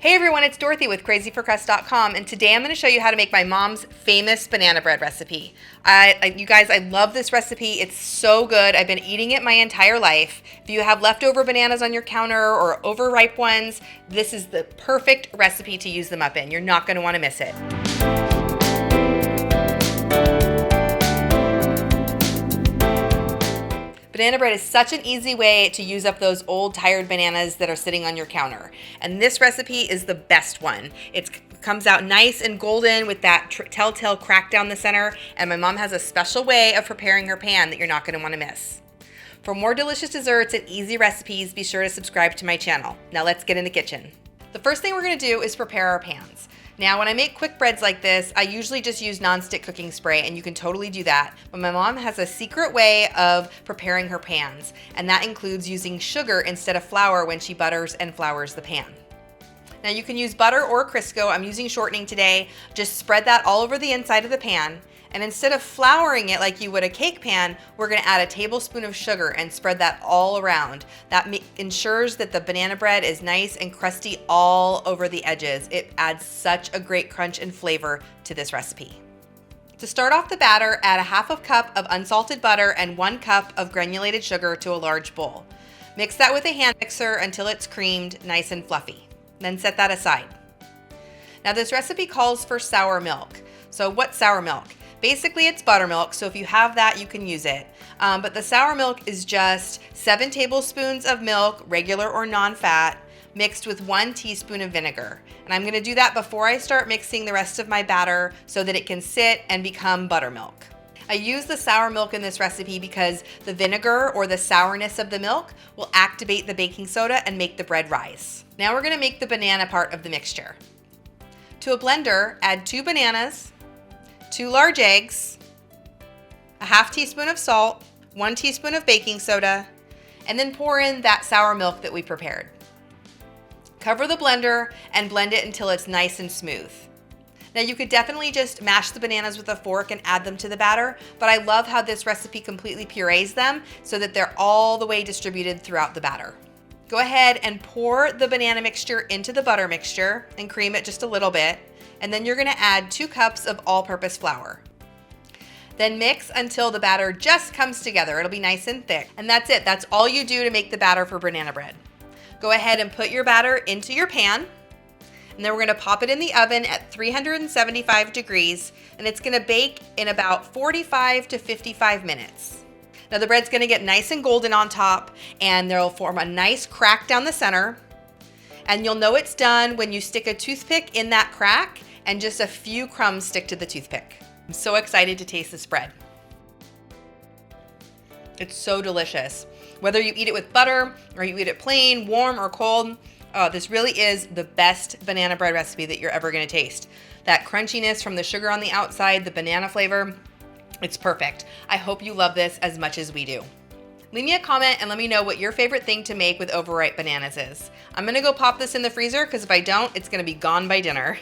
Hey everyone, it's Dorothy with crazyforcrust.com, and today I'm going to show you how to make my mom's famous banana bread recipe. You guys, I love this recipe. It's so good. I've been eating it my entire life. If you have leftover bananas on your counter or overripe ones, this is the perfect recipe to use them up in. You're not going to want to miss it. Banana bread is such an easy way to use up those old tired bananas that are sitting on your counter. And this recipe is the best one. It comes out nice and golden with that telltale crack down the center. And my mom has a special way of preparing her pan that you're not going to want to miss. For more delicious desserts and easy recipes, be sure to subscribe to my channel. Now let's get in the kitchen. The first thing we're going to do is prepare our pans. Now, when I make quick breads like this, I usually just use nonstick cooking spray, and you can totally do that. But my mom has a secret way of preparing her pans, and that includes using sugar instead of flour when she butters and flours the pan. Now, you can use butter or Crisco. I'm using shortening today. Just spread that all over the inside of the pan. And instead of flouring it like you would a cake pan, we're going to add a tablespoon of sugar and spread that all around. That ensures that the banana bread is nice and crusty all over the edges. It adds such a great crunch and flavor to this recipe. To start off the batter, add a half a cup of unsalted butter and 1 cup of granulated sugar to a large bowl. Mix that with a hand mixer until it's creamed nice and fluffy. Then set that aside. Now, this recipe calls for sour milk. So what's sour milk? Basically, it's buttermilk, so if you have that, you can use it. But the sour milk is just 7 tablespoons of milk, regular or non-fat, mixed with 1 teaspoon of vinegar. And I'm gonna do that before I start mixing the rest of my batter so that it can sit and become buttermilk. I use the sour milk in this recipe because the vinegar or the sourness of the milk will activate the baking soda and make the bread rise. Now we're gonna make the banana part of the mixture. To a blender, add 2 bananas, 2 large eggs, a half teaspoon of salt, 1 teaspoon of baking soda, and then pour in that sour milk that we prepared. Cover the blender and blend it until it's nice and smooth. Now, you could definitely just mash the bananas with a fork and add them to the batter, but I love how this recipe completely purees them so that they're all the way distributed throughout the batter. Go ahead and pour the banana mixture into the butter mixture and cream it just a little bit. And then you're gonna add 2 cups of all-purpose flour. Then mix until the batter just comes together. It'll be nice and thick. And that's it. That's all you do to make the batter for banana bread. Go ahead and put your batter into your pan. And then we're gonna pop it in the oven at 375 degrees. And it's gonna bake in about 45 to 55 minutes. Now the bread's gonna get nice and golden on top, and they'll form a nice crack down the center. And you'll know it's done when you stick a toothpick in that crack and just a few crumbs stick to the toothpick. I'm so excited to taste this bread. It's so delicious. Whether you eat it with butter or you eat it plain, warm or cold, oh, this really is the best banana bread recipe that you're ever gonna taste. That crunchiness from the sugar on the outside, the banana flavor, it's perfect. I hope you love this as much as we do. Leave me a comment and let me know what your favorite thing to make with overripe bananas is. I'm gonna go pop this in the freezer because if I don't, it's gonna be gone by dinner.